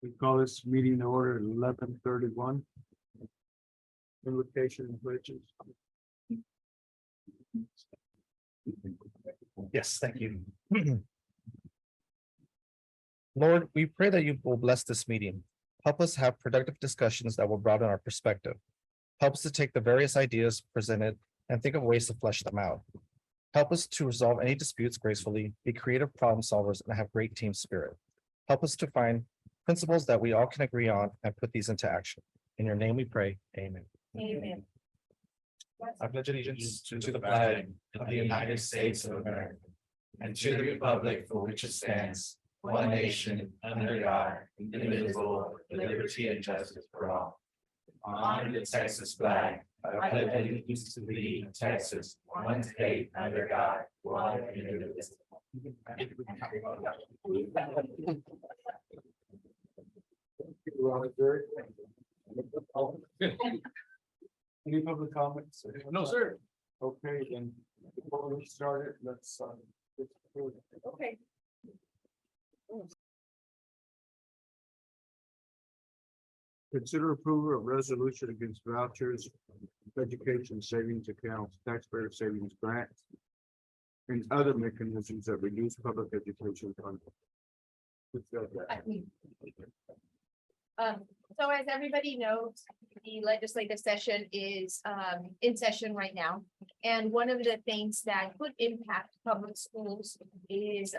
We call this meeting to order at 11:31. Invocation and pledges. Yes, thank you. Lord, we pray that you will bless this meeting. Help us have productive discussions that will broaden our perspective. Help us to take the various ideas presented and think of ways to flesh them out. Help us to resolve any disputes gracefully, be creative problem solvers, and have great team spirit. Help us to find principles that we all can agree on and put these into action. In your name we pray, amen. Amen. I pledge allegiance to the flag of the United States of America and to the republic for which it stands, one nation, under God, indivisible, with liberty and justice for all. Honor the Texas flag. I pledge allegiance to thee, Texas, one state, under God, one and indivisible. Any public comments? No, sir. Okay, then before we start it, let's. Okay. Consider approval of resolution against vouchers, education savings accounts, taxpayer savings grants, and other mechanisms that reduce public education funding. So as everybody knows, the legislative session is in session right now. And one of the things that could impact public schools is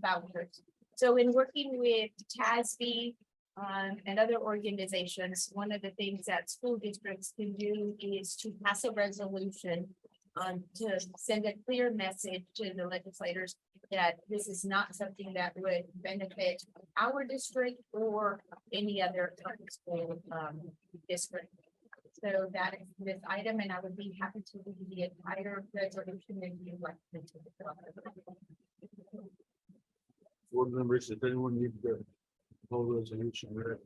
vouchers. So in working with TASB and other organizations, one of the things that school districts can do is to pass a resolution to send a clear message to the legislators that this is not something that would benefit our district or any other public school district. So that is this item, and I would be happy to read the entire resolution if you'd like me to. Board members, if anyone needs the whole resolution read.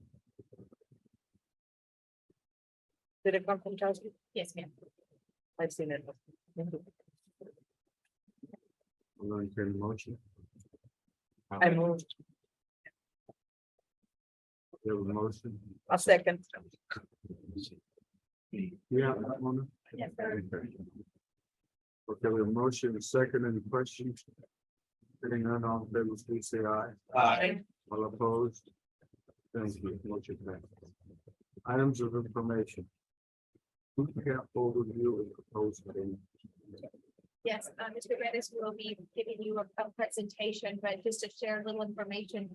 Did it come from Chelsea? Yes, ma'am. I've seen it. I'm going to turn the motion. I moved. There was a motion. A second. Yeah. that one. Yes, sir. Okay, we have a motion, a second, any questions? Hearing none, all in favor, please say aye. Aye. All opposed? Thank you. Motion passed. Items of information. Boot camp overview and proposed change. Yes, Mr. Redis will be giving you a presentation, but just to share a little information.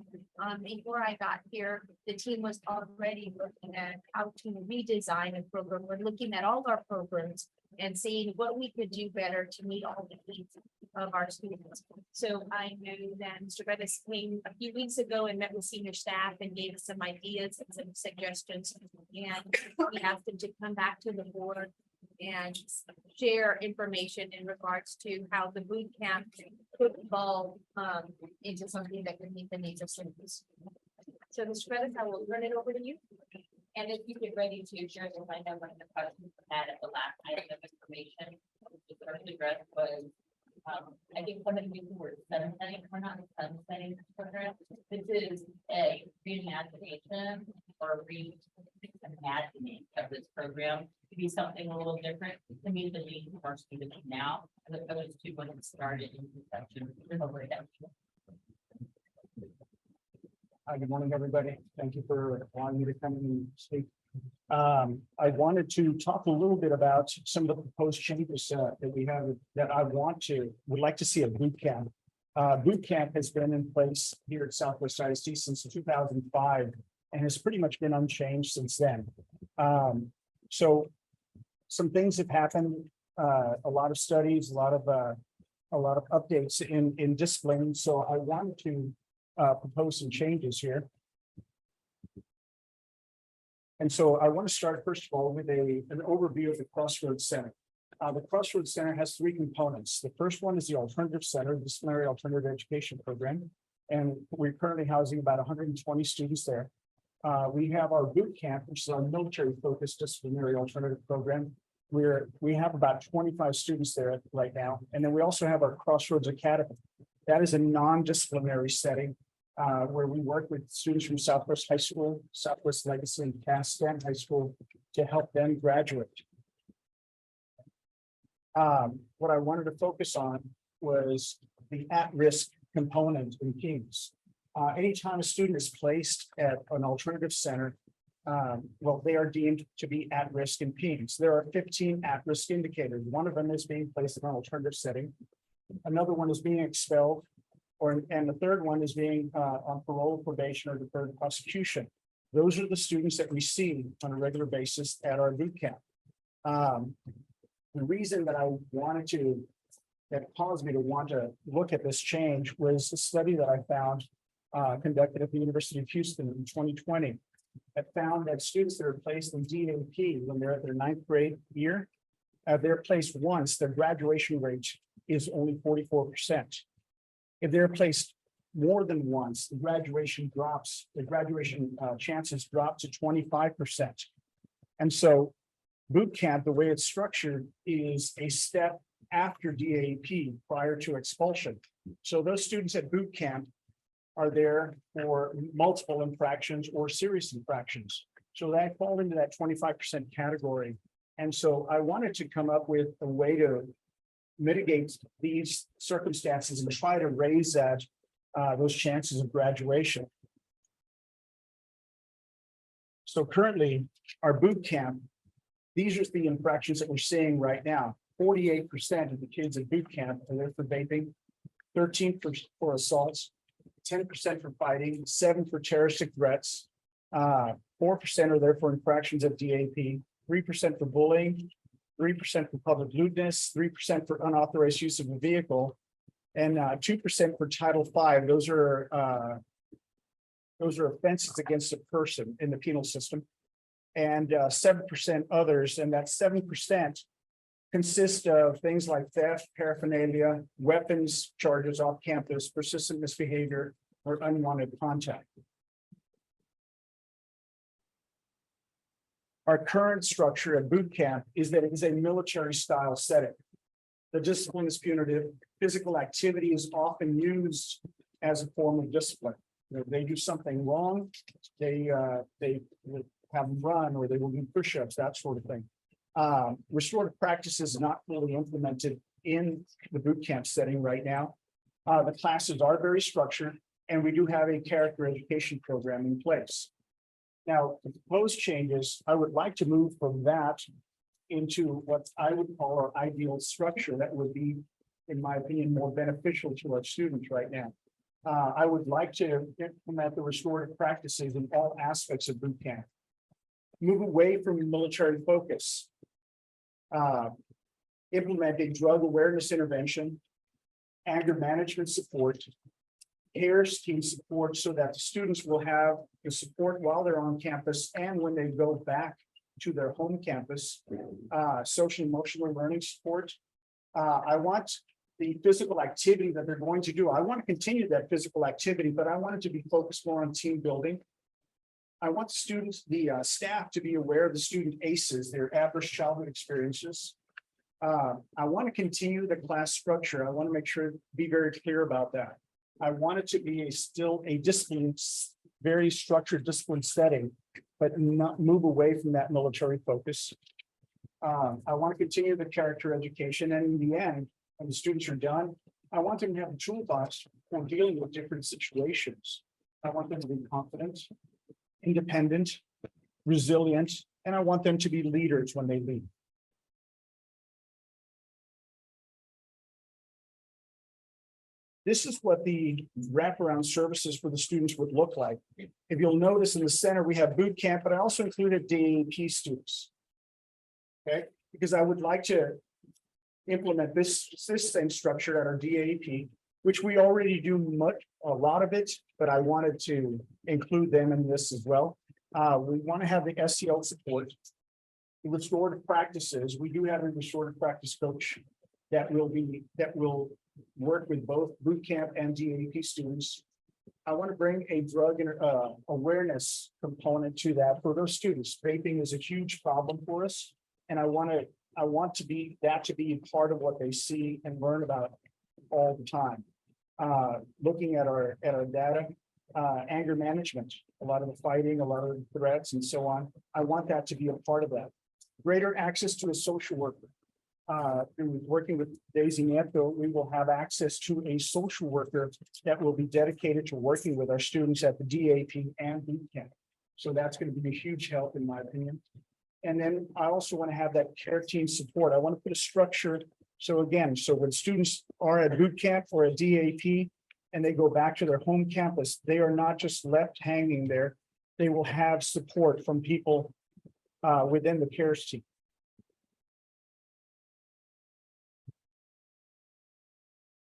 Before I got here, the team was already looking at how to redesign a program. We're looking at all our programs and seeing what we could do better to meet all the needs of our students. So I know that Mr. Redis came a few weeks ago and met with senior staff and gave us some ideas and some suggestions. And we asked them to come back to the board and share information in regards to how the boot camp could evolve into something that could meet the needs of students. So Mr. Redis, I will turn it over to you. And if you get ready to share with my number of the questions we had at the last item of information, which certainly addressed was, I think one of the people were sunsetting, we're not sunsetting this program. This is a reimagination or reimagining of this program to be something a little different to meet the needs of our students now, as opposed to when it started in conception. Hi, good morning, everybody. Thank you for allowing me to come and speak. I wanted to talk a little bit about some of the proposed changes that we have that I would like to see a boot camp. Boot camp has been in place here at Southwest ISD since 2005 and has pretty much been unchanged since then. So some things have happened, a lot of studies, a lot of updates in discipline. So I wanted to propose some changes here. And so I want to start first of all with an overview of the Crossroads Center. The Crossroads Center has three components. The first one is the Alternative Center, Disciplinary Alternative Education Program. And we're currently housing about 120 students there. We have our boot camp, which is our military-focused disciplinary alternative program. We have about 25 students there right now. And then we also have our Crossroads Academy. That is a non-disciplinary setting where we work with students from Southwest High School, Southwest Legacy, and Castan High School to help them graduate. What I wanted to focus on was the at-risk component in teams. Anytime a student is placed at an alternative center, well, they are deemed to be at risk in teams. There are 15 at-risk indicators. One of them is being placed in an alternative setting. Another one is being expelled, and the third one is being on parole, probation, or deferred prosecution. Those are the students that we see on a regular basis at our boot camp. The reason that that caused me to want to look at this change was a study that I found conducted at the University of Houston in 2020 that found that students that are placed in DAP when they're at their 9th grade year, they're placed once, their graduation rate is only 44%. If they're placed more than once, the graduation chances drop to 25%. And so boot camp, the way it's structured, is a step after DAP prior to expulsion. So those students at boot camp are there for multiple infractions or serious infractions. So that fall into that 25% category. And so I wanted to come up with a way to mitigate these circumstances and try to raise those chances of graduation. So currently, our boot camp, these are the infractions that we're seeing right now. 48% of the kids at boot camp are there for vaping, 13% for assaults, 10% for fighting, 7% for terroristic threats, 4% are there for infractions of DAP, 3% for bullying, 3% for public lewdness, 3% for unauthorized use of a vehicle, and 2% for Title V. Those are offenses against a person in the penal system, and 7% others, and that 7% consist of things like theft, paraphernalia, weapons charges off campus, persistent misbehavior, or unwanted contact. Our current structure at boot camp is that it is a military style setting. The discipline is punitive. Physical activity is often used as a form of discipline. If they do something wrong, they will have them run, or they will do push-ups, that sort of thing. Restorative practice is not fully implemented in the boot camp setting right now. The classes are very structured, and we do have a character education program in place. Now, the proposed changes, I would like to move from that into what I would call our ideal structure that would be, in my opinion, more beneficial to our students right now. I would like to implement the restorative practices in all aspects of boot camp. Move away from military focus. Implement a drug awareness intervention, anger management support, care team support, so that the students will have the support while they're on campus and when they go back to their home campus. Social emotional learning support. I want the physical activity that they're going to do. I want to continue that physical activity, but I want it to be focused more on team building. I want the students, the staff, to be aware of the student ACEs, their adverse childhood experiences. I want to continue the class structure. I want to make sure, be very clear about that. I want it to be still a discipline, very structured discipline setting, but not move away from that military focus. I want to continue the character education, and in the end, when the students are done, I want them to have a toolbox for dealing with different situations. I want them to be confident, independent, resilient, and I want them to be leaders when they lead. This is what the wraparound services for the students would look like. If you'll notice in the center, we have boot camp, but I also included DAP students. Okay, because I would like to implement this same structure at our DAP, which we already do a lot of it, but I wanted to include them in this as well. We want to have the SEL support, the restorative practices. We do have a restorative practice coach that will work with both boot camp and DAP students. I want to bring a drug awareness component to that for those students. Vaping is a huge problem for us, and I want that to be part of what they see and learn about all the time. Looking at our data, anger management, a lot of the fighting, a lot of the threats and so on. I want that to be a part of that. Greater access to a social worker. Through working with Daisy Nanto, we will have access to a social worker that will be dedicated to working with our students at the DAP and boot camp. So that's going to be a huge help in my opinion. And then I also want to have that care team support. I want to put a structure. So again, so when students are at boot camp or at DAP and they go back to their home campus, they are not just left hanging there. They will have support from people within the cares team.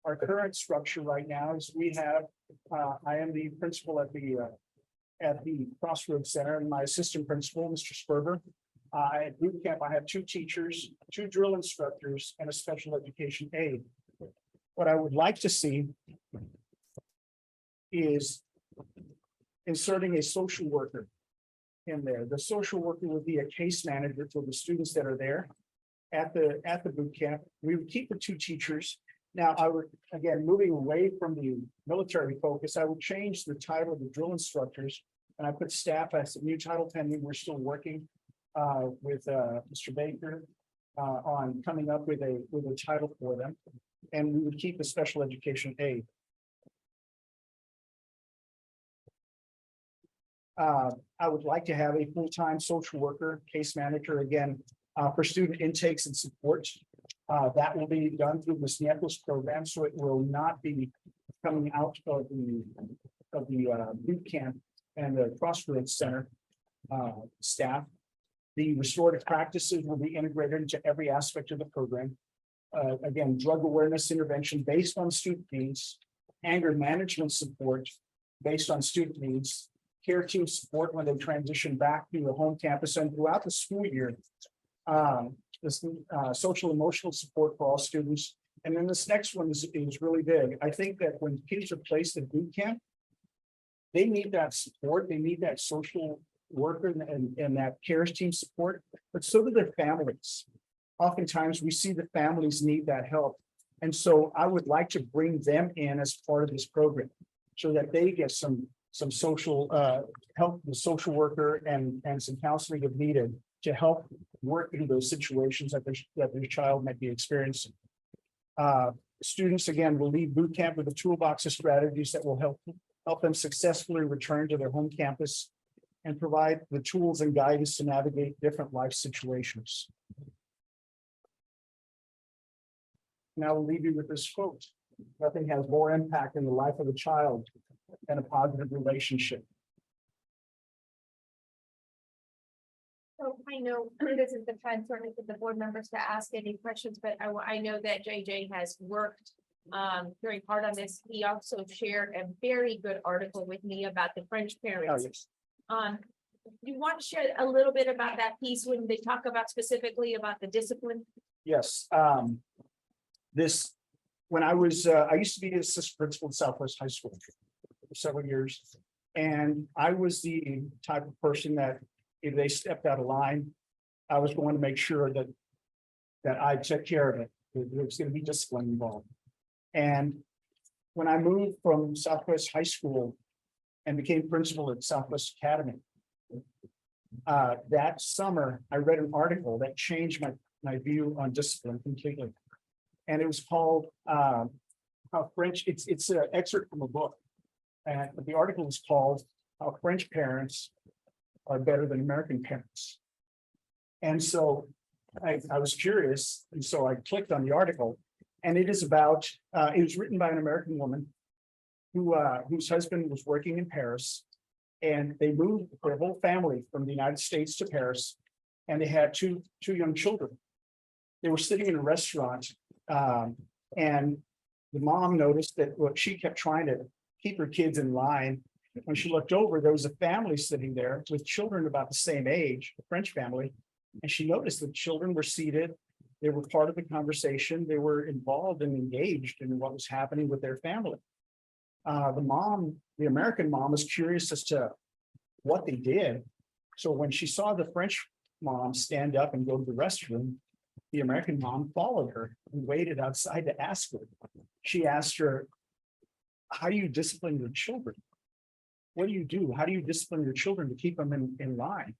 Our current structure right now is we have, I am the principal at the Crossroads Center, and my assistant principal, Mr. Sperber. At boot camp, I have 2 teachers, 2 drill instructors, and a special education aide. What I would like to see is inserting a social worker in there. The social worker would be a case manager for the students that are there at the boot camp. We would keep the 2 teachers. Now, I would, again, moving away from the military focus, I would change the title of the drill instructors, and I put staff as a new title pending. We're still working with Mr. Baker on coming up with a title for them, and we would keep the special education aide. I would like to have a full-time social worker, case manager, again, for student intakes and support. That will be done through the Nietos program, so it will not be coming out of the boot camp and the Crossroads Center staff. The restorative practices will be integrated into every aspect of the program. Again, drug awareness intervention based on student needs, anger management support based on student needs, care team support when they transition back to the home campus and throughout the school year. This social emotional support for all students. And then this next one is really big. I think that when kids are placed in boot camp, they need that support, they need that social worker and that cares team support, but so do their families. Oftentimes we see the families need that help. And so I would like to bring them in as part of this program so that they get some social help, the social worker and some counseling if needed to help work through those situations that their child might be experiencing. Students, again, will leave boot camp with a toolbox of strategies that will help them successfully return to their home campus and provide the tools and guidance to navigate different life situations. Now we'll leave you with this quote: nothing has more impact in the life of a child than a positive relationship. So I know this is the time certainly for the board members to ask any questions, but I know that JJ has worked very hard on this. He also shared a very good article with me about the French parents. Yes. Do you want to share a little bit about that piece when they talk about specifically about the discipline? Yes. When I was, I used to be the assistant principal at Southwest High School for several years. And I was the type of person that if they stepped out of line, I was going to make sure that I took care of it. There was going to be discipline involved. And when I moved from Southwest High School and became principal at Southwest Academy, that summer, I read an article that changed my view on discipline completely. And it was called how French, it's an excerpt from a book. And the article is called How French Parents Are Better Than American Parents. And so I was curious, and so I clicked on the article, and it is about, it was written by an American woman whose husband was working in Paris, and they moved their whole family from the United States to Paris, and they had two young children. They were sitting in a restaurant, and the mom noticed that she kept trying to keep her kids in line. When she looked over, there was a family sitting there with children about the same age, a French family, and she noticed the children were seated. They were part of the conversation. They were involved and engaged in what was happening with their family. The American mom, was curious as to what they did. So when she saw the French mom stand up and go to the restroom, the American mom followed her and waited outside to ask her. She asked her, "How do you discipline your children?" what do you do? How do you discipline your children to keep them in line?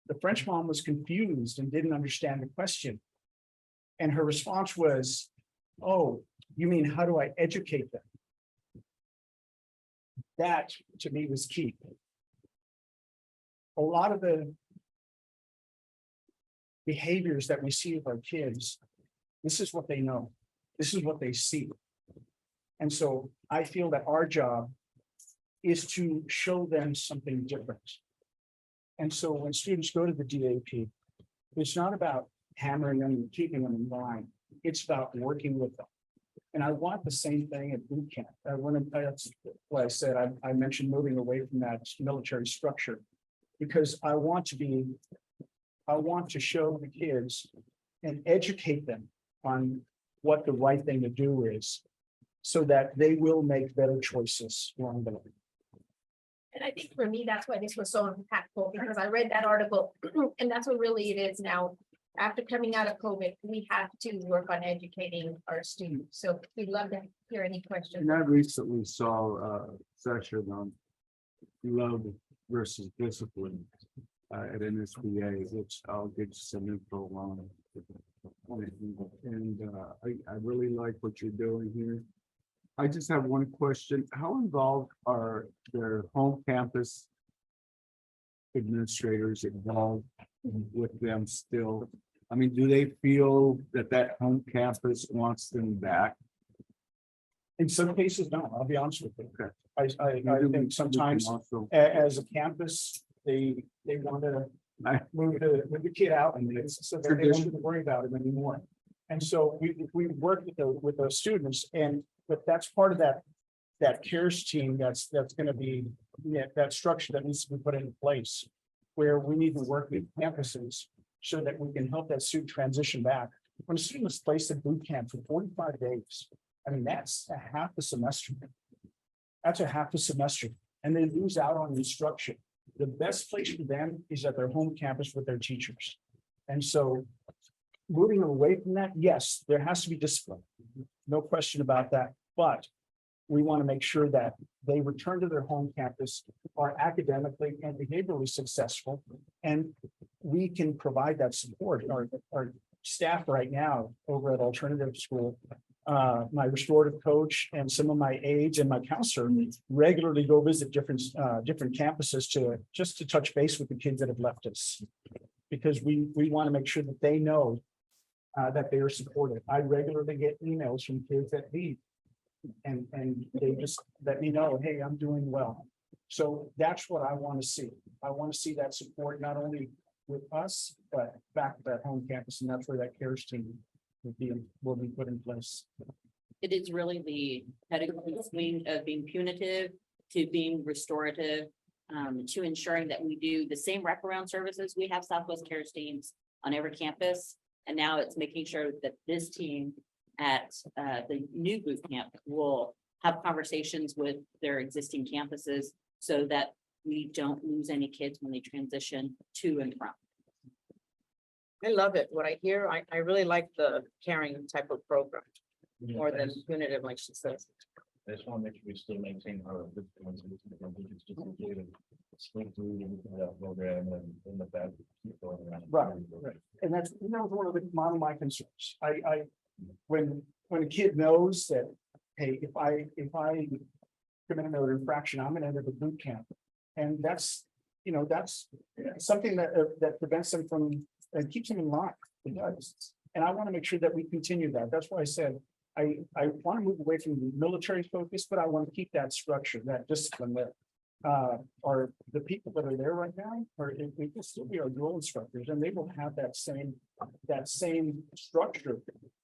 The French mom was confused and didn't understand the question. And her response was, oh, you mean, how do I educate them? That to me was key. A lot of the behaviors that we see of our kids, this is what they know. This is what they see. And so I feel that our job is to show them something different. And so when students go to the DAP, it's not about hammering them and keeping them in line. It's about working with them. And I want the same thing at boot camp. That's what I said. I mentioned moving away from that military structure because I want to show the kids and educate them on what the right thing to do is so that they will make better choices along the way. And I think for me, that's why this was so impactful, because I read that article and that's what really it is now. After coming out of COVID, we have to work on educating our students. So we'd love to hear any questions. And I recently saw a session on love versus discipline at NSBA, which I'll get you some info on. And I really like what you're doing here. I just have one question. How involved are their home campus administrators involved with them still? I mean, do they feel that home campus wants them back? In some cases, no, I'll be honest with you. Okay. I think sometimes Also, as a campus, they want to move the kid out and so they don't have to worry about it anymore. And so we work with those students but that's part of that CARES team that's going to be that structure that needs to be put into place where we need to work with campuses so that we can help that student transition back. When a student is placed at boot camp for 45 days, I mean, that's a half a semester. That's a half a semester and they lose out on instruction. The best place for them is at their home campus with their teachers. And so moving away from that, yes, there has to be discipline. No question about that. But we want to make sure that they return to their home campus, are academically and behaviorally successful, and we can provide that support. Our staff right now over at Alternative School, my restorative coach and some of my aides and my counselor regularly go visit different campuses to touch base with the kids that have left us, because we want to make sure that they know that they are supported. I regularly get emails from kids that leave and they just let me know, hey, I'm doing well. So that's what I want to see. I want to see that support not only with us, but back at that home campus, and that's where that CARES team will be put in place. It is really the pedagogy swing of being punitive to being restorative, to ensuring that we do the same wraparound services. We have Southwest CARES teams on every campus. And now it's making sure that this team at the new boot camp will have conversations with their existing campuses so that we don't lose any kids when they transition to and from. I love it. What I hear, I really like the caring type of program more than punitive, like she says. I just want to make sure we still maintain our disciplines. Swing through that program and in the back. Right. And that was one of my concerns. When a kid knows that, hey, if I commit another infraction, I'm gonna enter the boot camp. And that's something that prevents them from and keeps them in line. It does. And I want to make sure that we continue that. That's why I said I want to move away from the military focus, but I want to keep that structure, that discipline there. Are the people that are there right now, or it will still be our drill instructors, and they will have that same structure.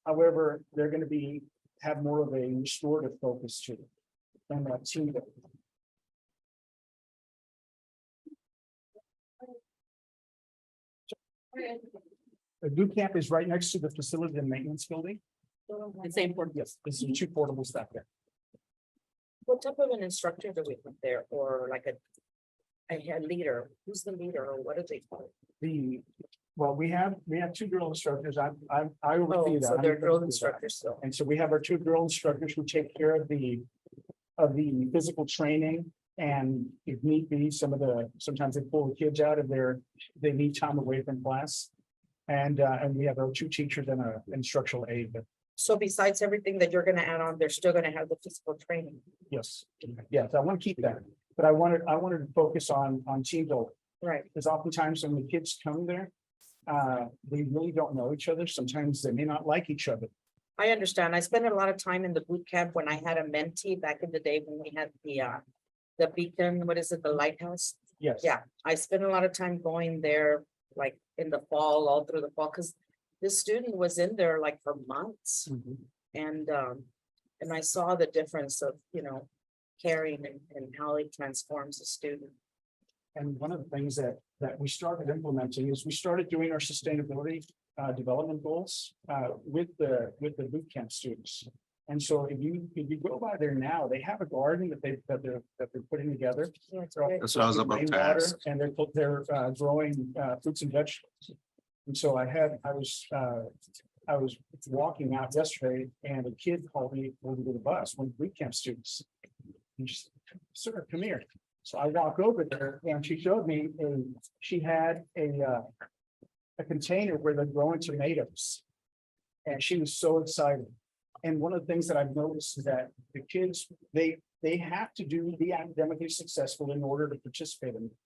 However, they're going to have more of a restorative focus to it than that team. The boot camp is right next to the facility and maintenance building. The same for Yes, this is 2 portables back there. What type of an instructor do we put there, or like a leader? Who's the leader, or what do they call it? Well, we have 2 drill instructors. I oversee Oh, that. so they're I'm drill the instructors still. And so we have our 2 drill instructors who take care of the physical training And if need be, sometimes they pull the kids out of they need time away from class. And we have our 2 teachers and an instructional aide, but So besides everything that you're gonna add on, they're still gonna have the physical training. yes, I want to keep that. But I wanted to focus on team building, Right. because oftentimes when the kids come there, they really don't know each other. Sometimes they may not like each other. I understand. I spent a lot of time in the boot camp when I had a mentee back in the day when we had the beacon, what is it, the lighthouse? Yes. Yeah, I spent a lot of time going there, like in the fall, all through the fall, because this student was in there like for months. Mhm. And I saw the difference of, caring and how it transforms a student. And one of the things that we started implementing is we started doing our sustainability development goals with the boot camp students. And so if you go by there now, they have a garden that they're putting together. Yeah, it's great. That's what I was about to Rainwater, ask. and they're growing fruits and vegetables. And so I was walking out yesterday and a kid called me over to the bus, one of the boot camp students. And she said, "Sir, come here." So I walk over there and she showed me she had a container where they're growing tomatoes. And she was so excited. And one of the things that I've noticed is that the kids, they have to be academically successful in order to participate in it.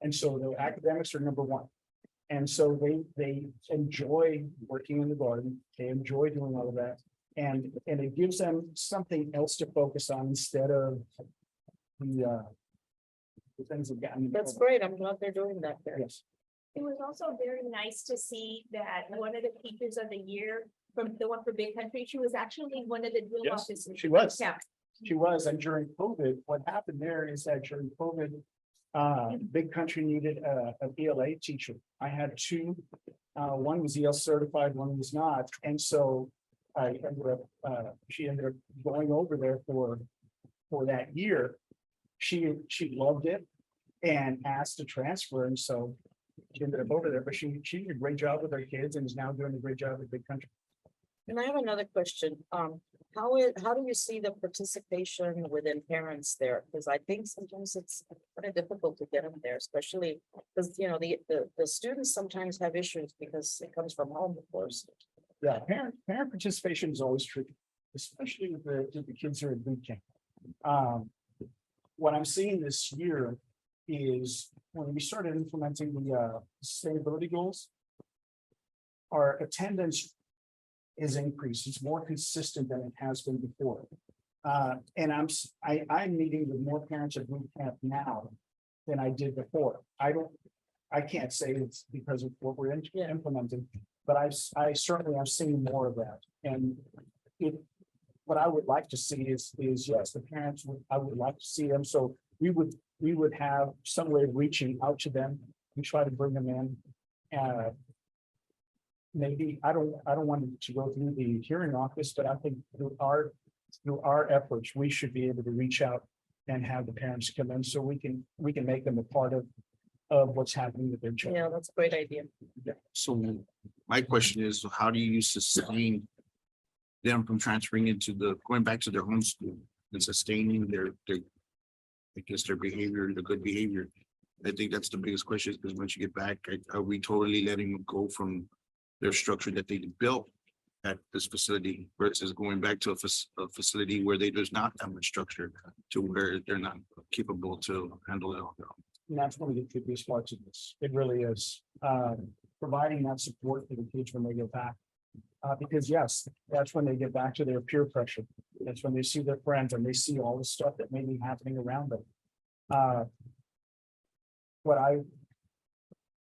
And so the academics are number one. And so they enjoy working in the garden. They enjoy doing all of that. And it gives them something else to focus on instead of the things that got. That's great. I'm glad they're doing that there. Yes. It was also very nice to see that one of the teachers of the year from the one for Big Country, she was actually one of the drill Yes, officers. she was. Yeah, She was, and during COVID, what happened there is that during COVID, Big Country needed a ELA teacher. I had 2, one was EL certified, one was not, and so she ended up going over there for that year. She loved it and asked to transfer, and so she ended up over there, but she did a great job with her kids and is now doing a great job at Big Country. And I have another question. How do you see the participation within parents there? Because I think sometimes it's kind of difficult to get them there, especially because, the students sometimes have issues because it comes from home, of course. Yeah, parent participation is always tricky, especially with the kids who are at boot camp. What I'm seeing this year is when we started implementing the sustainability goals, our attendance is increased. It's more consistent than it has been before. And I'm meeting with more parents at boot camp now than I did before. I can't say it's because of what we're implementing, but I certainly am seeing more of that. And what I would like to see is yes, the parents, I would like to see them. So we would have some way of reaching out to them and try to bring them in. Maybe I don't want to go through the hearing office, but I think through our efforts, we should be able to reach out and have the parents come in so we can make them a part of what's happening with their children. Yeah, that's a great idea. So my question is, how do you sustain them from transferring into going back to their home school and sustaining their behavior, the good behavior? I think that's the biggest question, because once you get back, are we totally letting them go from their structure that they built at this facility versus going back to a facility where there's not that much structure to where they're not capable to handle it on their own? And that's one of the biggest parts of this. It really is providing that support for the kids when they get back. Because yes, that's when they get back to their peer pressure. That's when they see their friends and they see all the stuff that may be happening around them.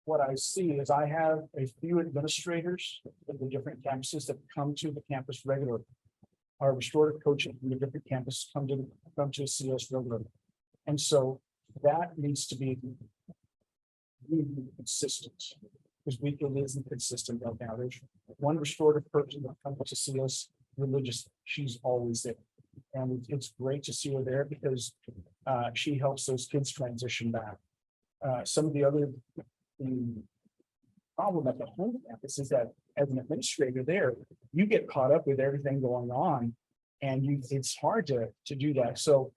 What I see is I have a few administrators of the different campuses that come to the campus regularly. Our restorative coaches from the different campuses come to see us regularly. And so that needs to be really consistent, because we feel it isn't consistent right now. There's one restorative person that comes to see us religiously. She's always there. And it's great to see her there because she helps those kids transition back. Some of the other problem at the home campus is that as an administrator there, you get caught up with everything going on and it's hard to do that. So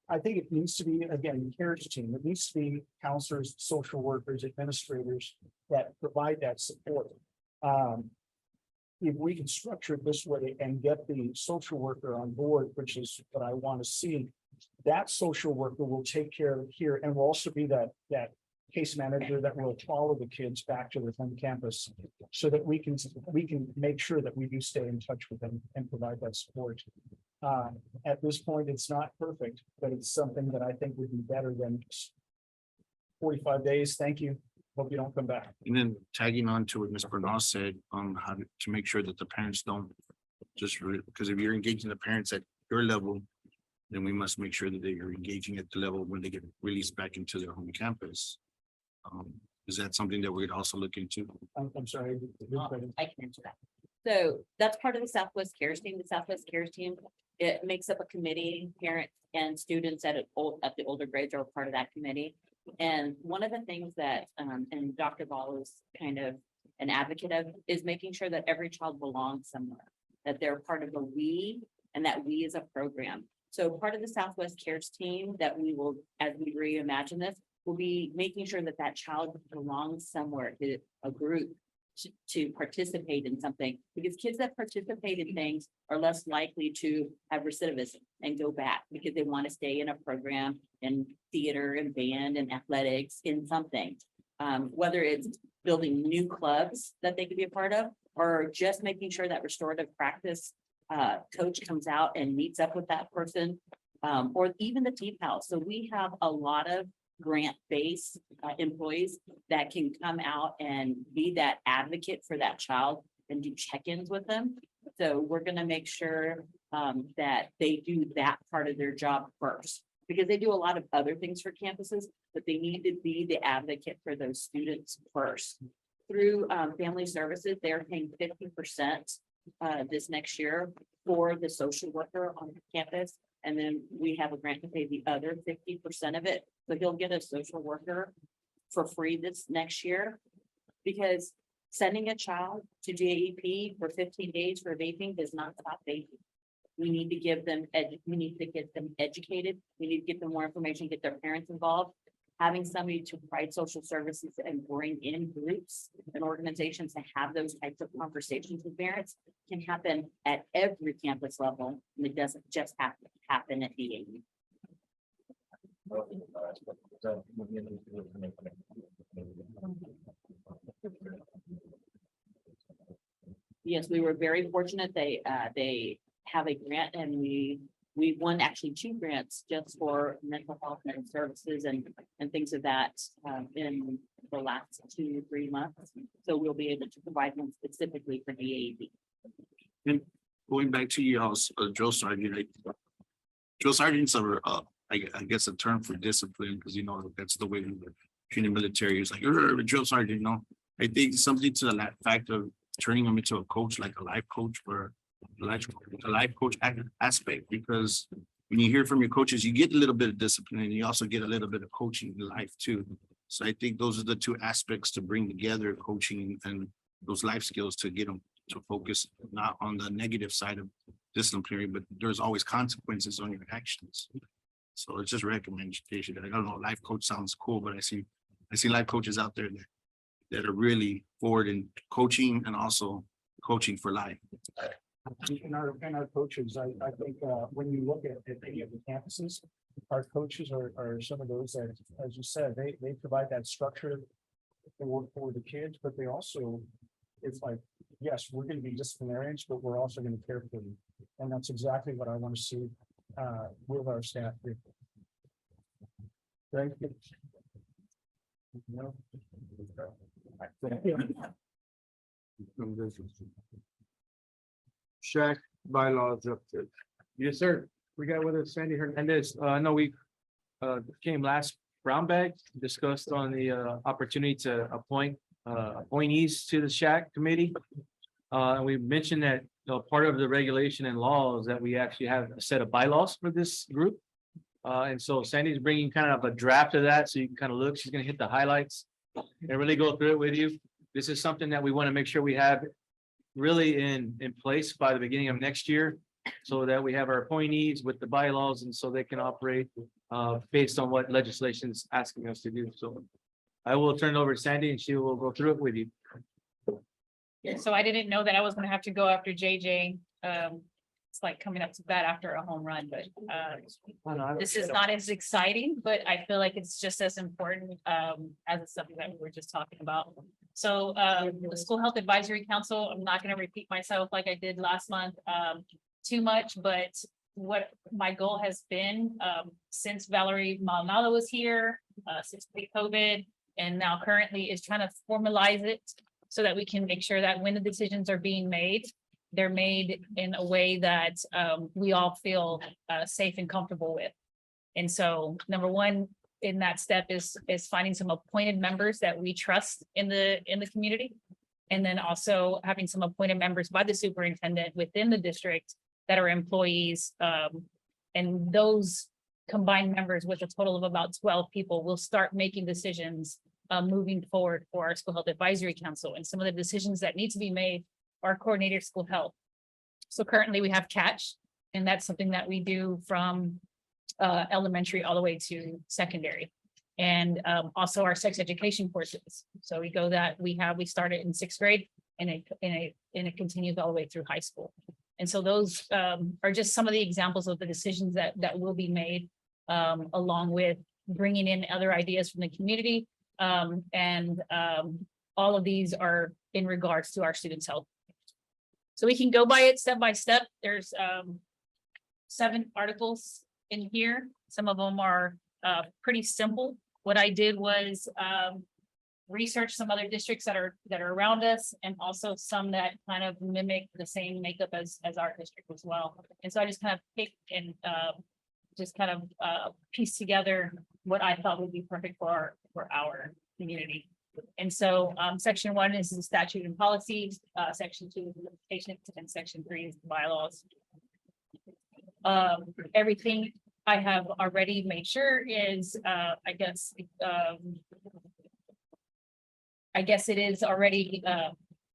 I think it needs to be, again, CARES team, it needs to be counselors, social workers, administrators that provide that support. If we can structure it this way and get the social worker on board, which is what I want to see, that social worker will take care of it here and will also be that case manager that will follow the kids back to their home campus so that we can make sure that we do stay in touch with them and provide that support. At this point, it's not perfect, but it's something that I think would be better than 45 days. Thank you. Hope you don't come back. And then tagging on to what Ms. Bernal said, how to make sure that the parents don't because if you're engaging the parents at your level, then we must make sure that they are engaging at the level when they get released back into their home campus. Is that something that we'd also look into? I'm sorry. I can answer that. So that's part of the Southwest CARES team. The Southwest CARES team, it makes up a committee, parents and students at the older grades are part of that committee. And one of the things that, and Dr. Ball is kind of an advocate of, is making sure that every child belongs somewhere, that they're part of a we, and that we is a program. So part of the Southwest CARES team that we will, as we reimagine this, will be making sure that that child belongs somewhere, to a group, to participate in something, because kids that participate in things are less likely to have recidivism and go back because they want to stay in a program in theater and band and athletics in something. Whether it's building new clubs that they could be a part of, or just making sure that restorative practice coach comes out and meets up with that person, or even the team house. So we have a lot of grant-based employees that can come out and be that advocate for that child and do check-ins with them. So we're going to make sure that they do that part of their job first, because they do a lot of other things for campuses, but they need to be the advocate for those students first. Through family services, they're paying 50% this next year for the social worker on campus. And then we have a grant to pay the other 50% of it. So he'll get a social worker for free this next year. Because sending a child to JEP for 15 days for vaping does not stop vaping. We need to give them, we need to get them educated. We need to get them more information, get their parents involved. Having somebody to provide social services and bring in groups and organizations to have those types of conversations with parents can happen at every campus level. And it doesn't just have to happen at DAU. Yes, we were very fortunate. They have a grant, and we won actually 2 grants just for mental health and services and things of that in the last 2-3 months. So we'll be able to provide one specifically for DAV. And going back to y'all's drill sergeant, drill sergeants are, I guess, a term for discipline, because that's the way we were treating military. It's like a drill sergeant. I think something to the fact of turning them into a coach, like a life coach for a life coach aspect, because when you hear from your coaches, you get a little bit of discipline and you also get a little bit of coaching in life too. So I think those are the 2 aspects to bring together, coaching and those life skills, to get them to focus not on the negative side of disciplinary, but there's always consequences on your actions. So it's just recommendation. I don't know, life coach sounds cool, but I see life coaches out there that are really forward in coaching and also coaching for life. And our coaches, I think when you look at any of the campuses, our coaches are some of those that, as you said, they provide that structure for the kids, but they also, it's like, yes, we're going to be disciplinarians, but we're also going to care for them. And that's exactly what I want to see with our staff here. Thank you. Shack bylaws update. Yes, sir. We got with us Sandy Hernandez. I know we came last brown bag, discussed on the opportunity to appoint appointees to the Shack committee. And we mentioned that part of the regulation and law is that we actually have a set of bylaws for this group. And so Sandy's bringing kind of a draft of that, so you can kind of look. She's going to hit the highlights and really go through it with you. This is something that we want to make sure we have really in place by the beginning of next year. so that we have our appointees with the bylaws and so they can operate based on what legislation is asking us to do. So I will turn it over to Sandy and she will go through it with you. So I didn't know that I was gonna have to go after JJ. It's like coming up to bat after a home run, but this is not as exciting, but I feel like it's just as important as it's something that we were just talking about. So the School Health Advisory Council, I'm not gonna repeat myself like I did last month too much, but what my goal has been since Valerie Maldonado was here, since pre-COVID, and now currently is trying to formalize it so that we can make sure that when the decisions are being made, they're made in a way that we all feel safe and comfortable with. And so number one in that step is finding some appointed members that we trust in the community. And then also having some appointed members by the superintendent within the district that are employees. And those combined members with a total of about 12 people will start making decisions moving forward for our School Health Advisory Council. And some of the decisions that need to be made are coordinated school health. So currently we have catch, and that's something that we do from elementary all the way to secondary. And also our sex education courses. So we go that we started in 6th grade and it continues all the way through high school. And so those are just some of the examples of the decisions that will be made along with bringing in other ideas from the community. All of these are in regards to our students' health. So we can go by it step by step. There's 7 articles in here. Some of them are pretty simple. What I did was research some other districts that are around us, and also some that kind of mimic the same makeup as our district as well. And so I just kind of picked and just kind of pieced together what I thought would be perfect for our community. And so section 1 is the statute and policies, section 2 is the limitations, and section 3 is the bylaws. Everything I have already made sure is I guess it is already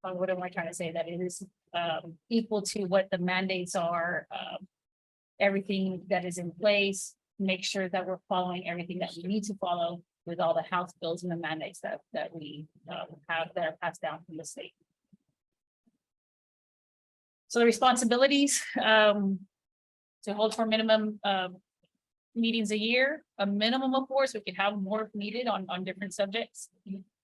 what am I trying to say, that it is equal to what the mandates are, everything that is in place, make sure that we're following everything that we need to follow with all the House bills and the mandates that we have that are passed down from the state. So the responsibilities to hold for minimum meetings a year, a minimum of 4, so we could have more if needed on different subjects.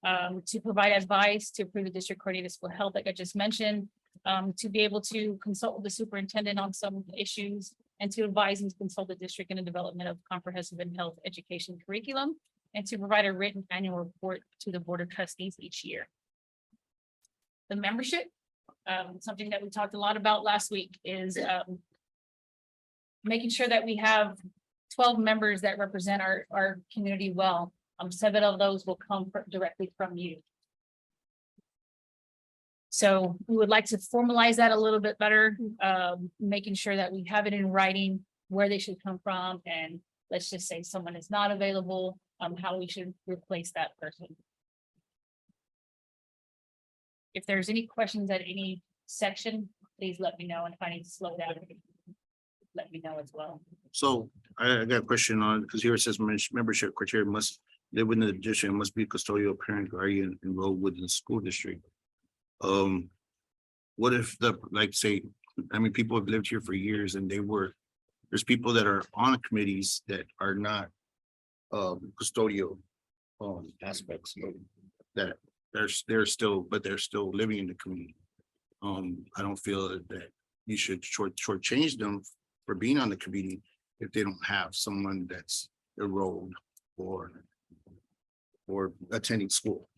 To provide advice, to approve the district coordinated school health, like I just mentioned, to be able to consult with the superintendent on some issues, and to advise and consult the district in the development of comprehensive and health education curriculum, and to provide a written annual report to the Board of Trustees each year. The membership, something that we talked a lot about last week, is making sure that we have 12 members that represent our community well. 7 of those will come directly from you. So we would like to formalize that a little bit better, making sure that we have it in writing where they should come from, and let's just say someone is not available, how we should replace that person. If there's any questions at any section, please let me know, and if I need to slow down, let me know as well. So I got a question on, because here it says membership criteria must live within the district and must be custodial parent guardian enrolled within the school district. What if people have lived here for years and there's people that are on committees that are not custodial aspects of that they're still living in the community. I don't feel that you should shortchange them for being on the committee if they don't have someone that's enrolled or attending school.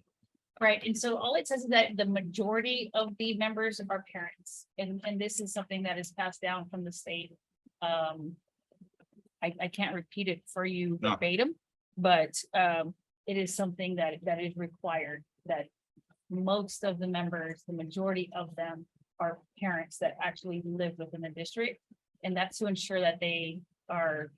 Right, and so all it says is that the majority of the members are parents, and this is something that is passed down from the state. I can't repeat it for you No. verbatim, but it is something that is required, that most of the members, the majority of them, are parents that actually live within the district, and that's to ensure that they are,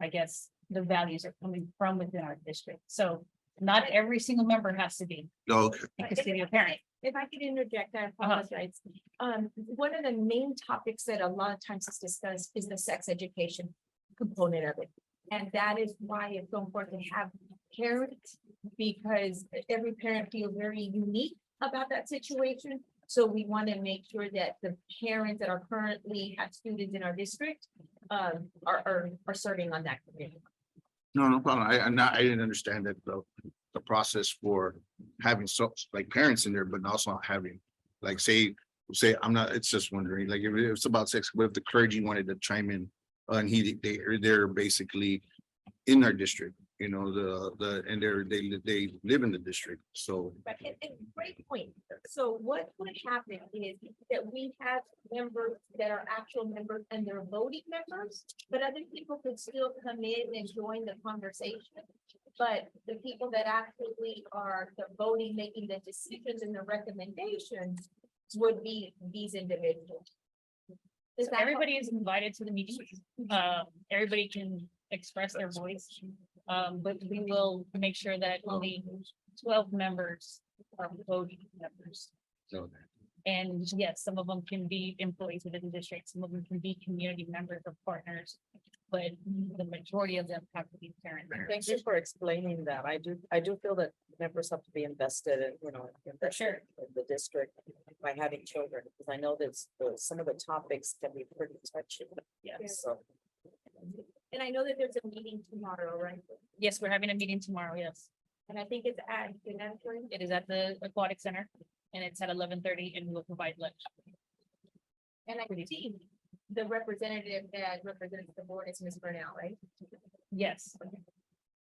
I guess, the values are coming from within our district. So not every single member has to be Okay. a custodial parent. If I could interject, I apologize. One of the main topics that a lot of times is discussed is the sex education component of it. And that is why it's so important to have parents, because every parent feels very unique about that situation. So we want to make sure that the parents that are currently have students in our district are serving on that committee. No, no problem. I didn't understand that the process for having like parents in there, but also not having, like, say, I'm not, it's just wondering, like, if it's about sex, but if the clergy wanted to chime in, and they're basically in our district, you know, they live in the district, so. But great point. So what would happen is that we have members that are actual members and they're voting members, but other people could still come in and join the conversation. But the people that actually are the voting, making the decisions and the recommendations would be these individuals. Is So that everybody is invited to the meeting. Everybody can express their voice. But we will make sure that only 12 members are voting members. So, And yes, some of them can be employees within the district, some of them can be community members or partners, but the majority of them have to be parents. Thank you for explaining that. I do feel that members have to be invested in, invested sure. in the district by having children, because I know that some of the topics can be pretty touchy. Yes. So, And I know that there's a meeting tomorrow, right? Yes, we're having a meeting tomorrow, yes. And I think it's at, It is at the Aquatic Center and it's at 11:30 and we will provide lunch. and I see the representative that represents the board is Ms. Burnell, right? Yes.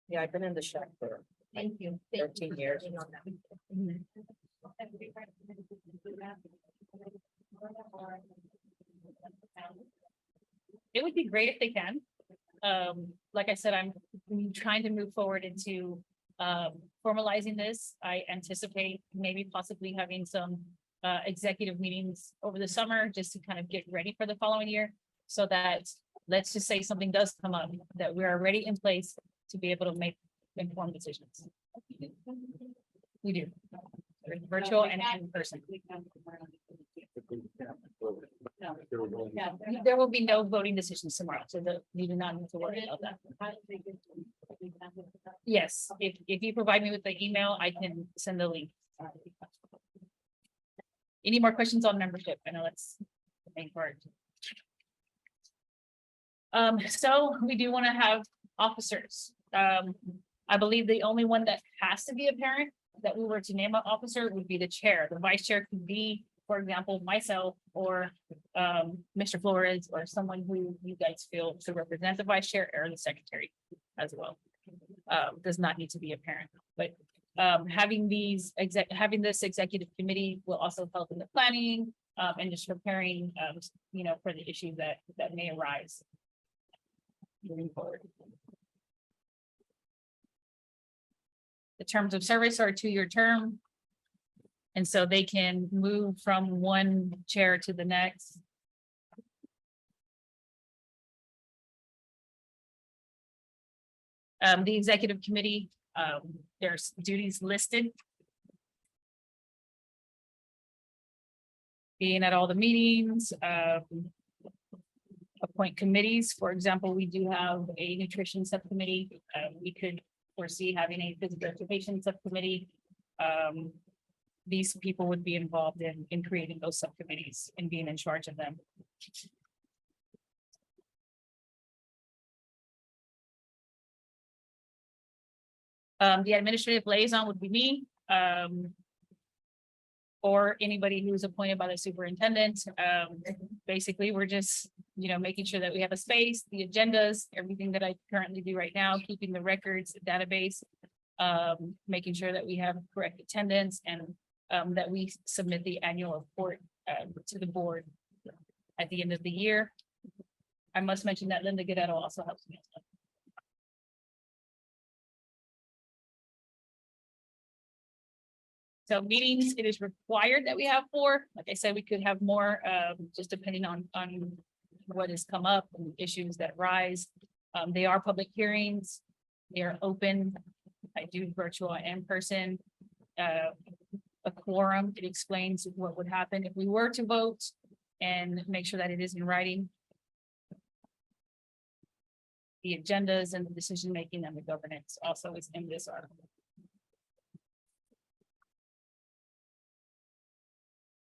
yeah, I've been in the shack for Thank you. 13 years. On that. Mhm. It would be great if they can. Like I said, I'm trying to move forward into formalizing this. I anticipate maybe possibly having some executive meetings over the summer just to kind of get ready for the following year. So that, let's just say something does come up, that we're already in place to be able to make informed decisions. We do. Virtual and in person. There will be no voting decisions tomorrow, so you do not need to worry about that. Yes, if you provide me with the email, I can send the link. Any more questions on membership? I know that's the main part. So we do want to have officers. I believe the only one that has to be a parent that we were to name an officer would be the chair. The vice chair could be, for example, myself or Mr. Flores or someone who you guys feel to represent the vice chair or the secretary as well. Does not need to be a parent, but having this executive committee will also help in the planning and just preparing, for the issues that may arise moving forward. The terms of service are a 2-year term. And so they can move from one chair to the next. The executive committee, there's duties listed. Being at all the meetings, appoint committees. For example, we do have a nutrition subcommittee. We could foresee having a physical education subcommittee. These people would be involved in creating those subcommittees and being in charge of them. The administrative liaison would be me. Or anybody who's appointed by the superintendent. Basically, we're just, making sure that we have a space, the agendas, everything that I currently do right now, keeping the records, database. Making sure that we have correct attendance and that we submit the annual report to the board at the end of the year. I must mention that Linda Guerrero also helps me. So meetings, it is required that we have 4. Like I said, we could have more, just depending on what has come up and issues that rise. They are public hearings. They are open. I do virtual and in person. a quorum. It explains what would happen if we were to vote and make sure that it is in writing. The agendas and the decision making and the governance also is in this article.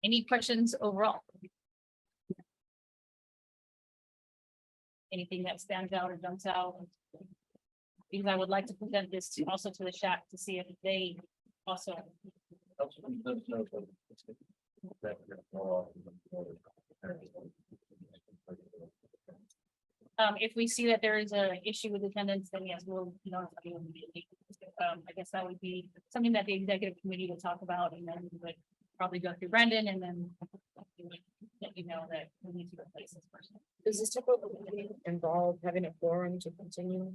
Any questions overall? Anything that stands out or jumps out? Because I would like to present this to also to the chat to see if they also. If we see that there is a issue with attendance, then yes, we'll, you know, I guess that would be something that the executive committee will talk about, and then we would probably go through Brendan and then we would let you know that we need to replace this person. Does this type of meeting involve having a forum to continue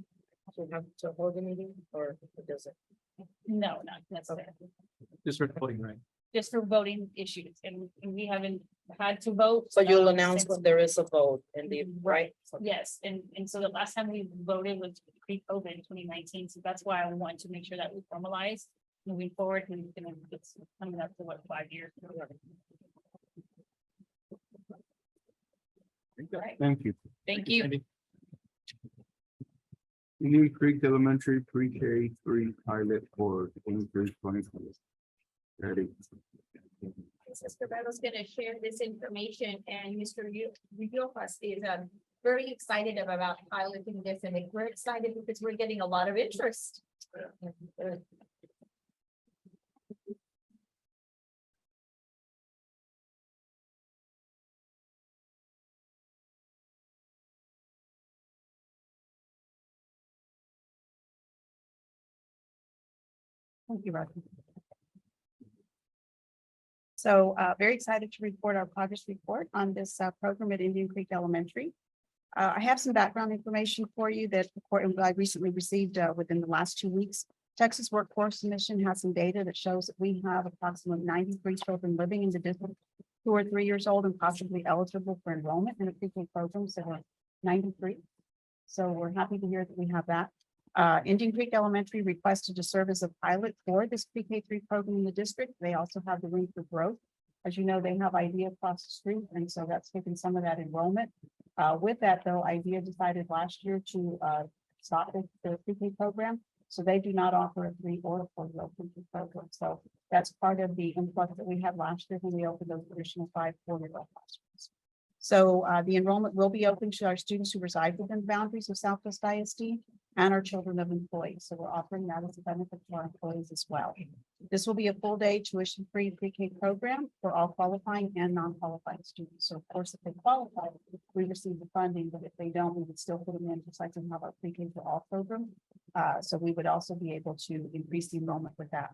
to have to hold a meeting, or does it? No, not necessarily. Just reporting, right? Just for voting issues, and we haven't had to vote. So you'll um, announce since- when there is a vote in the, right? Yes, and so the last time we voted was pre-COVID in 2019, so that's why I want to make sure that we formalize moving forward, and it's coming up to what, 5 years? Thank you. Thank you. Sandy. Indian Creek Elementary Pre-K 3 pilot for 23-24. Ready. Mr. Barrow's gonna share this information, and Mr. Riojas is very excited about piloting this, and we're excited because we're getting a lot of interest. Thank you, Roger. So very excited to report our progress report on this program at Indian Creek Elementary. I have some background information for you that I recently received within the last 2 weeks. Texas Workforce Commission has some data that shows that we have approximately 93 children living in the district who are 3 years old and possibly eligible for enrollment in a pre-K program. So we're 93. So we're happy to hear that we have that. Indian Creek Elementary requested to serve as a pilot for this pre-K 3 program in the district. They also have the room for growth. As you know, they have IDEA across the street, and so that's taken some of that enrollment. With that, though, IDEA decided last year to stop the pre-K program. So they do not offer a 3 or a 4-year-old pre-K program. So that's part of the influx that we had last year when we opened those additional 5 4-year-old classrooms. So the enrollment will be open to our students who reside within the boundaries of Southwest ISD and our children of employees. So we're offering that as a benefit to our employees as well. This will be a full day tuition-free pre-K program for all qualifying and non-qualifying students. So of course, if they qualify, we receive the funding, but if they don't, we would still put them in just like we have our pre-K for all program. So we would also be able to increase the enrollment with that.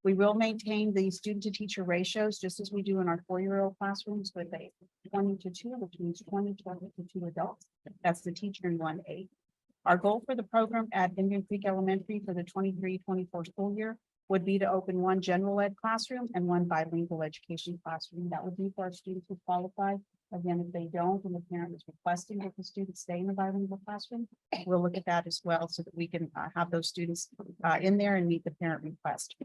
We will maintain the student to teacher ratios just as we do in our 4-year-old classrooms with a 20-2, which means 20 to 2 adults. That's the teacher in 1A. Our goal for the program at Indian Creek Elementary for the 23-24 school year would be to open 1 general ed classroom and 1 bilingual education classroom. That would be for our students who qualify. Again, if they don't, and the parent is requesting that the students stay in the bilingual classroom, we'll look at that as well so that we can have those students in there and meet the parent request.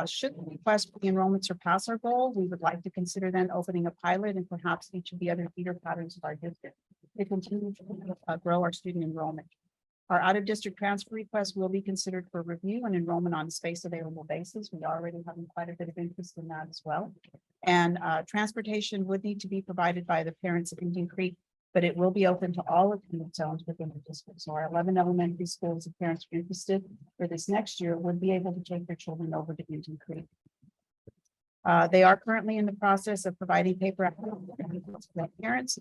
Should the request for the enrollment surpass our goal, we would like to consider then opening a pilot and perhaps each of the other feeder patterns of our district to continue to grow our student enrollment. Our out-of-district transfer request will be considered for review and enrollment on a space available basis. We are already having quite a bit of interest in that as well. And transportation would need to be provided by the parents of Indian Creek, but it will be open to all of the zones within the district. So our 11 elementary schools, if parents are interested for this next year, would be able to take their children over to Indian Creek. They are currently in the process of providing paper applications to parents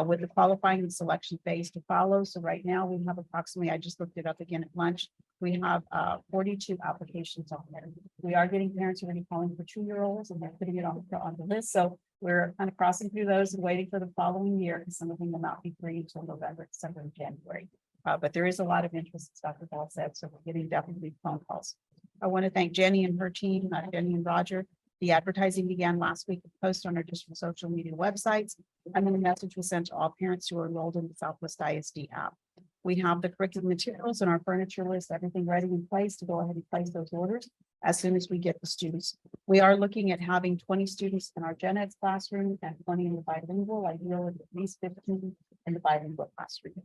with the qualifying and selection phase to follow. So right now we have approximately, I just looked it up again at lunch, we have 42 applications on there. We are getting parents already calling for 2-year-olds and they're putting it on the list. So we're kind of crossing through those and waiting for the following year because some of them will not be free until November, December, and January. But there is a lot of interest, as Dr. Ball said, so we're getting definitely phone calls. I want to thank Jenny and her team, Jenny and Roger. The advertising began last week, post on our district social media websites, and then a message was sent to all parents who are enrolled in the Southwest ISD app. We have the curriculum materials and our furniture list, everything ready in place to go ahead and place those orders as soon as we get the students. We are looking at having 20 students in our gen ed classroom and 20 in the bilingual, ideally at least 15 in the bilingual classroom.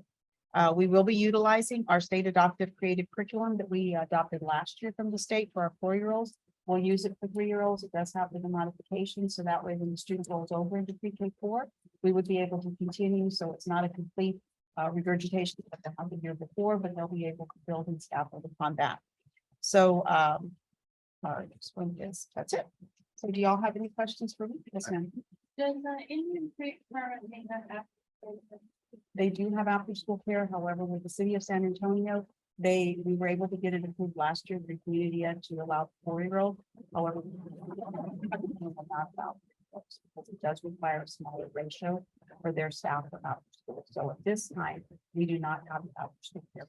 We will be utilizing our state adopted creative curriculum that we adopted last year from the state for our 4-year-olds. We'll use it for 3-year-olds. It does have the modification, so that way when the student rolls over into pre-K 4, we would be able to continue, so it's not a complete regurgitation of what they had the year before, but they'll be able to build and scaffold upon that. So, that's it. So do y'all have any questions for me? Yes, ma'am. Does Indian Creek currently have? They do have after school care. However, with the city of San Antonio, we were able to get it approved last year, the community ed to allow 4-year-old. However, because it does require a smaller ratio for their staff for after school. So at this time, we do not have after school care.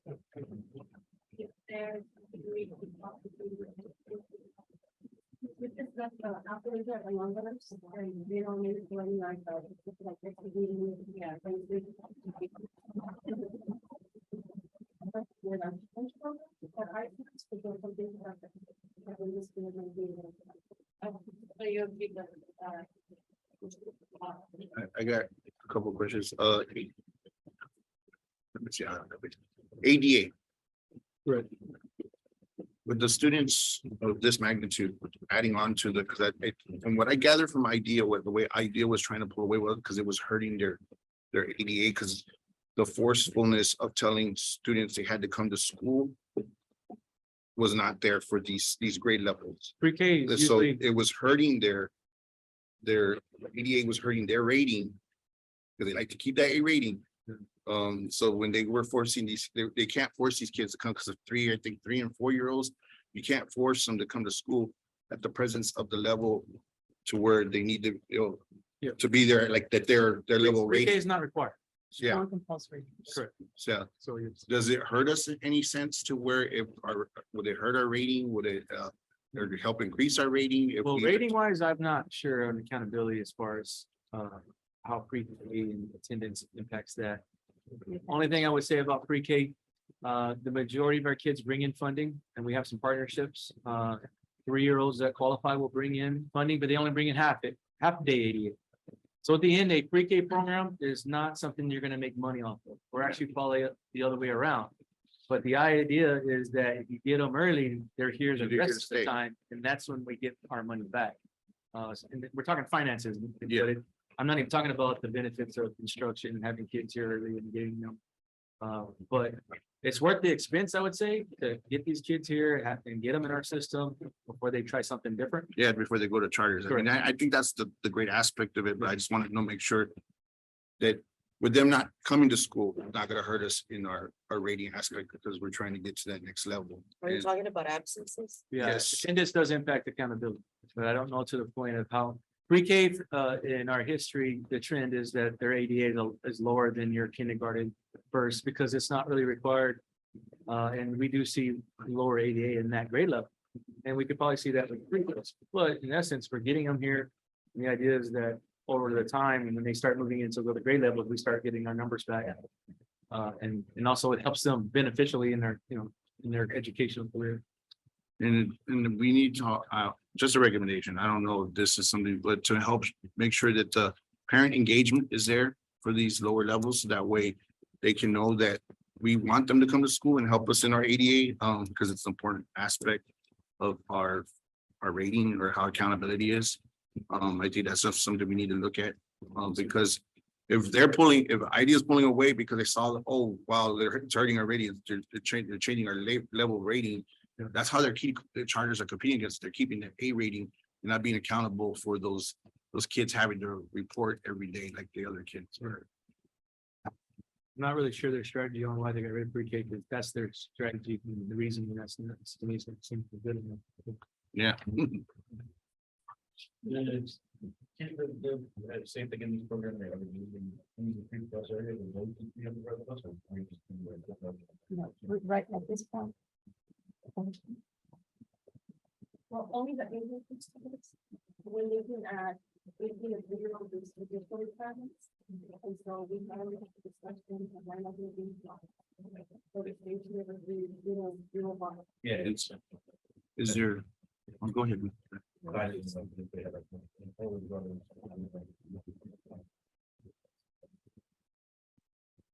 I got a couple of questions. Let me see. ADA. Right. With the students of this magnitude, adding on to the, and what I gather from IDEA, what the way IDEA was trying to pull away was because it was hurting their ADA, because the forcefulness of telling students they had to come to school was not there for these grade levels. Pre-K is So usually, it was hurting their ADA was hurting their rating, because they like to keep that A rating. So when they were forcing these, they can't force these kids to come because of 3 and 4-year-olds. You can't force them to come to school at the presence of the level to where they need to, Yeah. to be there, like that their level pre-K rating. is not required. Yeah, Non-compulsory. Correct. yeah. So it's. Does it hurt us in any sense to where would it hurt our rating? Would it or help increase our rating? If Well, we- rating wise, I'm not sure on accountability as far as how pre-K and attendance impacts that. Only thing I would say about pre-K, the majority of our kids bring in funding, and we have some partnerships. 3-year-olds that qualify will bring in funding, but they only bring in half day 88. So at the end, a pre-K program is not something you're gonna make money off of. We're actually probably the other way around. But the idea is that if you get them early, they're here the They're here rest to of the stay. time, and that's when we get our money back. And we're talking finances, but Yeah. I'm not even talking about the benefits of construction and having kids here early and getting them. But it's worth the expense, I would say, to get these kids here and get them in our system before they try something different. Yeah, before they go to charters. I mean, I think that's the great aspect of it, but I just wanted to make sure that with them not coming to school, it's not gonna hurt us in our rating aspect, because we're trying to get to that next level. Are you And- talking about absences? Yeah, Yes. attendance does impact accountability, but I don't know to the point of how pre-K in our history, the trend is that their ADA is lower than your kindergarten first, because it's not really required. And we do see lower ADA in that grade level. And we could probably see that with pre-Ks, but in essence, we're getting them here. And the idea is that over the time, and when they start moving into the grade level, we start getting our numbers back. And also it helps them beneficially in their, in their educational career. And we need to, just a recommendation, I don't know if this is something, but to help make sure that the parent engagement is there for these lower levels, so that way they can know that we want them to come to school and help us in our ADA, because it's an important aspect of our rating or how accountability is. I think that's something we need to look at, because if IDEA is pulling away because they saw, oh, wow, it's hurting our rating, they're changing our level rating. That's how the charters are competing against. They're keeping their A rating and not being accountable for those kids having to report every day like the other kids. I'm not really sure their strategy on why they got rid of pre-K, because that's their strategy. And the reason that's to me seems good enough. Yeah. Same thing in this program. They are using the pre-bus area. And those who have the right bus, or are you just doing the No, right at this point. Well, only the English students, we're looking at 18 and 3-year-olds with requirements. And so we have a discussion and why not doing Yeah, it's. Is there, go ahead.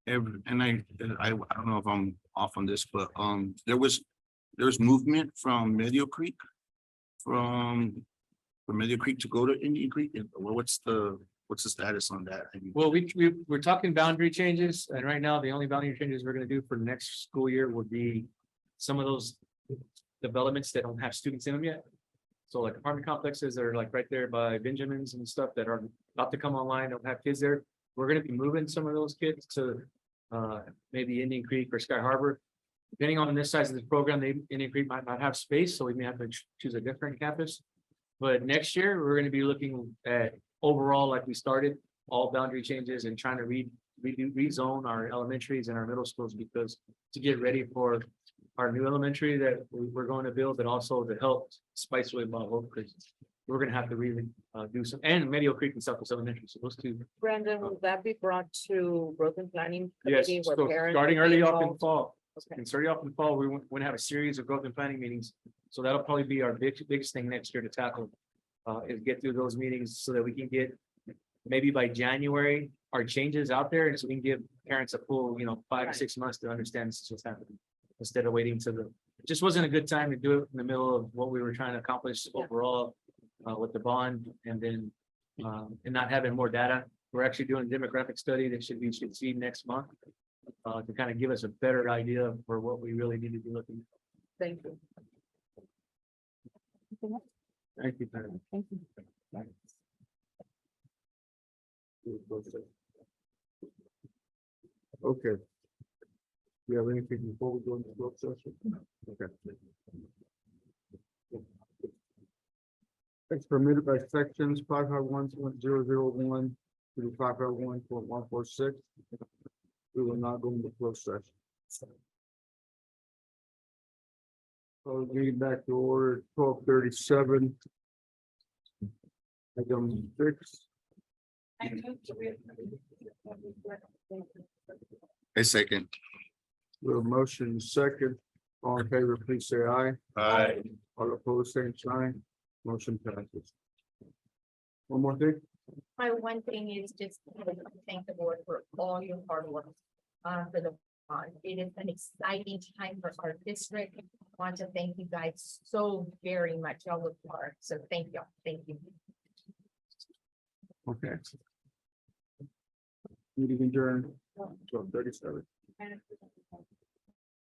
And I don't know if I'm off on this, but there's movement from Meadow Creek. From Meadow Creek to go to Indian Creek, and what's the status on that? I mean, Well, we're talking boundary changes, and right now, the only boundary changes we're gonna do for next school year would be some of those developments that don't have students in them yet. So like apartment complexes that are like right there by Benjamin's and stuff that are about to come online, don't have kids there. We're gonna be moving some of those kids to maybe Indian Creek or Sky Harbor. Depending on this size of the program, Indian Creek might not have space, so we may have to choose a different campus. But next year, we're gonna be looking at overall, like we started, all boundary changes and trying to rezone our elementaries and our middle schools, because to get ready for our new elementary that we're going to build, but also to help Spiceway Mount Hope, because we're gonna have to really do some, and Meadow Creek and Southwest Elementary, so those two. Brandon, will that be brought to growth and planning? Yes, committee where so parents starting will be early off in involved? fall, Okay. and starting off in fall, we want to have a series of growth and planning meetings. So that'll probably be our biggest thing next year to tackle. Is get through those meetings so that we can get, maybe by January, our changes out there, and so we can give parents a full, 5 to 6 months to understand this is what's happening. Instead of waiting to it just wasn't a good time to do it in the middle of what we were trying to accomplish overall. With the bond, and then, and not having more data. We're actually doing a demographic study that should see next month. To kind of give us a better idea for what we really need to be looking. Thank you. Thank you. Pat. Thank you. Okay. Do you have anything before we go into closed session? Okay. It's permitted by sections 551.001 to 551.146. We will not go into closed session. So getting back to order 12:37. Item 6. A second. We have a motion second. All in favor, please say aye. Aye. All opposed, same sign. Motion passes. One more thing. My one thing is just to thank the board for all your hard work for the bond. It is an exciting time for our district. I want to thank you guys so very much. Y'all look hard. So thank y'all. Thank you. Okay. Meeting adjourned. 12:37.